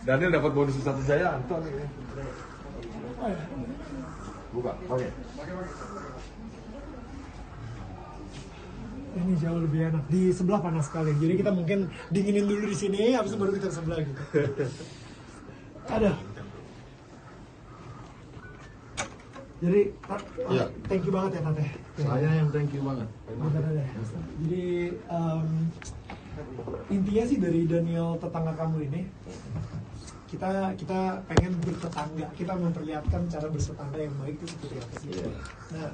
Daniel dapat bonus satu jaya, Anton ini. Buka, oke. Ini jauh lebih enak. Di sebelah panas sekali. Jadi kita mungkin dinginin dulu di sini, habis itu baru kita ke sebelah gitu. Ada. Jadi, Iya. thank you banget ya Tante. Saya yang thank you banget. Bentar aja. Jadi intinya sih dari Daniel tetangga kamu ini, kita pengen bertetangga, kita memperlihatkan cara bertetangga yang baik itu seperti apa sih. Nah,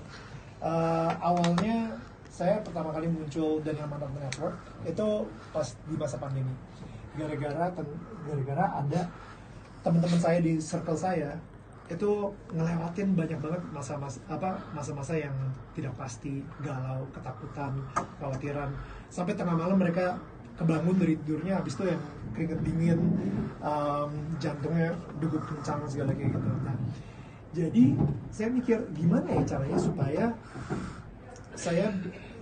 awalnya saya pertama kali muncul Daniel Mantap Network itu pas di masa pandemi, gara-gara ada teman-teman saya di circle saya itu ngelewatin banyak banget masa-masa yang tidak pasti, galau, ketakutan, kekhawatiran, sampai tengah malam mereka kebangun dari tidurnya, habis itu yang keringet dingin, jantungnya degup kencang segala kayak gitu. Nah, jadi saya mikir gimana ya caranya supaya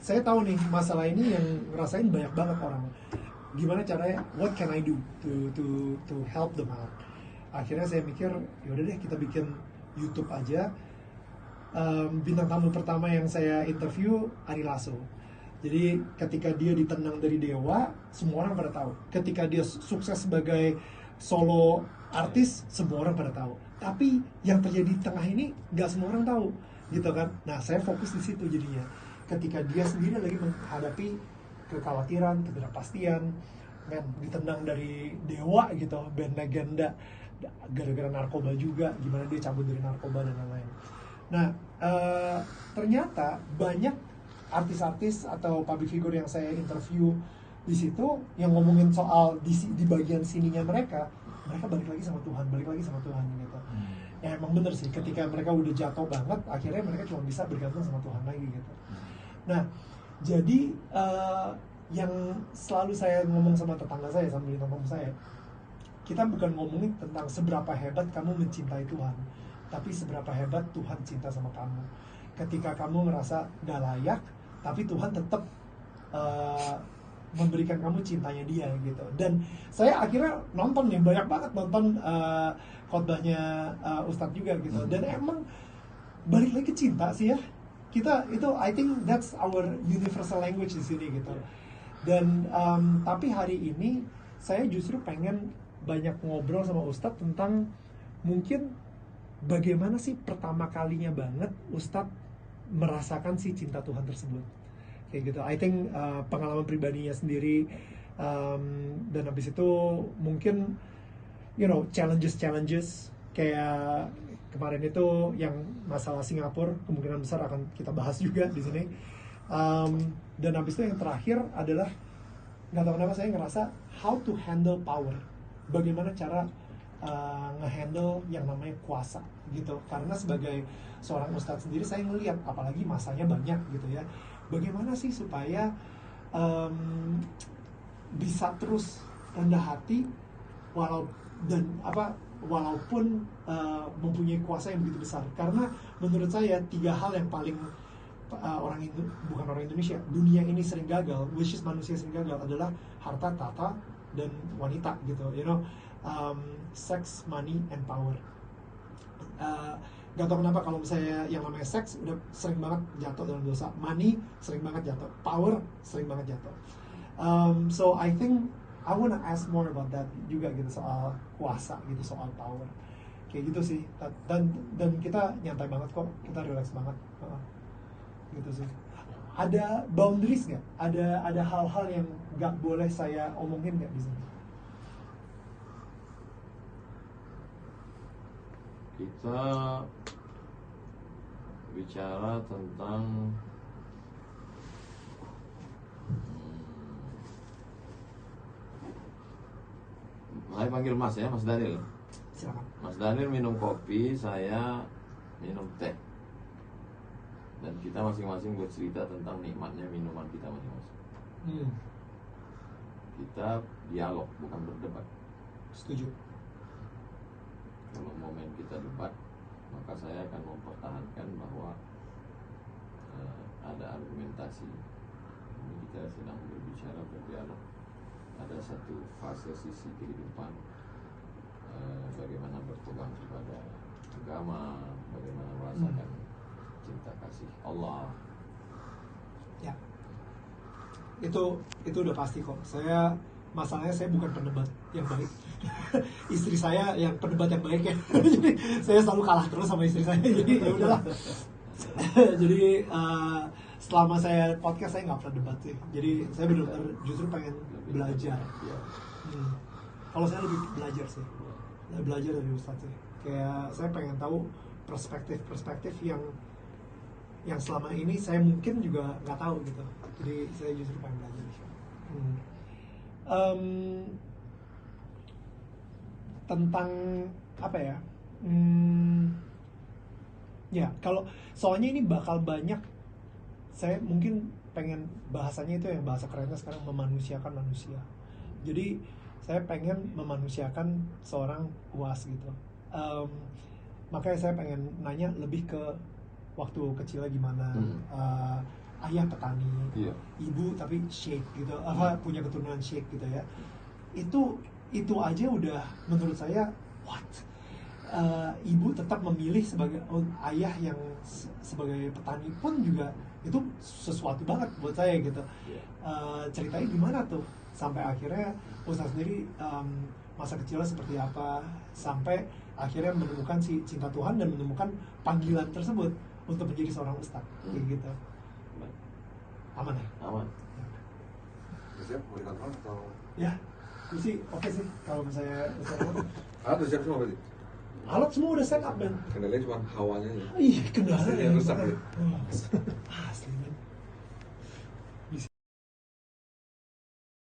saya tahu nih masalah ini yang ngerasain banyak banget orang. Gimana caranya? What can I do to help them out? Akhirnya saya mikir, yaudah deh kita bikin YouTube aja. Bintang tamu pertama yang saya interview Ari Lasso. Jadi ketika dia ditendang dari Dewa, semua orang pada tahu. Ketika dia sukses sebagai solo artis, semua orang pada tahu. Tapi yang terjadi di tengah ini nggak semua orang tahu, gitu kan? Nah, saya fokus di situ jadinya. Ketika dia sendiri lagi menghadapi kekhawatiran, ketidakpastian, ditendang dari Dewa gitu, band legenda, gara-gara narkoba juga, gimana dia cabut dari narkoba dan lain-lain. Nah, ternyata banyak artis-artis atau public figure yang saya interview di situ yang ngomongin soal di bagian sininya mereka balik lagi sama Tuhan gitu. Ya emang bener sih, ketika mereka udah jatuh banget, akhirnya mereka cuma bisa bergantung sama Tuhan lagi gitu. Nah, jadi yang selalu saya ngomong sama tetangga saya, sama teman saya, kita bukan ngomongin tentang seberapa hebat kamu mencintai Tuhan, tapi seberapa hebat Tuhan cinta sama kamu. Ketika kamu ngerasa gak layak, tapi Tuhan tetap memberikan kamu cintanya dia gitu. Dan saya akhirnya nonton nih, banyak banget nonton khotbahnya Ustadz juga gitu. Dan emang balik lagi ke cinta sih ya. Kita itu, I think that's our universal language di sini gitu. Dan tapi hari ini saya justru pengen banyak ngobrol sama Ustadz tentang mungkin bagaimana sih pertama kalinya banget Ustadz merasakan si cinta Tuhan tersebut, kayak gitu. I think pengalaman pribadinya sendiri, dan habis itu mungkin challenges kayak kemarin itu yang masalah Singapura, kemungkinan besar akan kita bahas juga di sini. Dan habis itu yang terakhir adalah, nggak tahu kenapa saya ngerasa how to handle power, bagaimana cara ngehandle yang namanya kuasa gitu. Karena sebagai seorang ustadz sendiri, saya ngelihat apalagi masanya banyak gitu ya, bagaimana sih supaya bisa terus rendah hati walaupun mempunyai kuasa yang begitu besar. Karena menurut saya 3 hal yang paling bukan orang Indonesia, dunia ini sering gagal, which is manusia sering gagal, adalah harta, tahta, dan wanita gitu, sex, money, and power. Gak tau kenapa kalau misalnya yang namanya seks udah sering banget jatuh dalam dosa, money sering banget jatuh, power sering banget jatuh. So I think I wanna ask more about that juga gitu, soal kuasa gitu, soal power, kayak gitu sih. Dan kita nyantai banget kok, kita relax banget, gitu sih. Ada boundaries nggak? Ada hal-hal yang nggak boleh saya omongin nggak di sini? Kita bicara tentang saya panggil Mas ya, Mas Daniel. Silakan. Mas Daniel minum kopi, saya minum teh. Dan kita masing-masing bercerita tentang nikmatnya minuman kita masing-masing. Kita dialog, bukan berdebat. Setuju. Kalau momen kita debat, maka saya akan mempertahankan bahwa ada argumentasi. Ini kita sedang berbicara, berdialog. Ada satu fase sisi kehidupan kasih Allah. Ya, itu udah pasti kok. Masalahnya saya bukan pendebat yang baik. Istri saya yang pendebat yang baik ya. Jadi saya selalu kalah terus sama istri saya. Jadi ya udahlah. Jadi selama saya podcast saya nggak pernah debat sih. Jadi saya benar-benar justru pengen belajar. Ya. Kalau saya lebih belajar sih, belajar dari Ustadz sih. Kayak saya pengen tahu perspektif yang selama ini saya mungkin juga nggak tahu gitu. Jadi saya justru pengen belajar. Tentang apa ya? Ya kalau soalnya ini bakal banyak, saya mungkin pengen bahasanya itu yang bahasa kerennya sekarang memanusiakan manusia. Jadi saya pengen memanusiakan seorang UAS gitu. Makanya saya pengen nanya lebih ke waktu kecilnya gimana. Ayah petani, ibu tapi sheikh gitu, punya keturunan sheikh gitu ya. Itu aja udah menurut saya what? Ibu tetap memilih sebagai ayah yang sebagai petani pun juga itu sesuatu banget buat saya gitu. Ceritanya gimana tuh sampai akhirnya Ustaz sendiri masa kecilnya seperti apa sampai akhirnya menemukan si cinta Tuhan dan menemukan panggilan tersebut untuk menjadi seorang ustaz kayak gitu. Aman ya? Aman. Siap, mau dikontrol atau? Ya, itu sih oke sih kalau misalnya Alat udah siap semua berarti? alat semua udah set up dan Kendalanya cuma hawanya aja. iya kendala Mesinnya rusak ya? Asli men.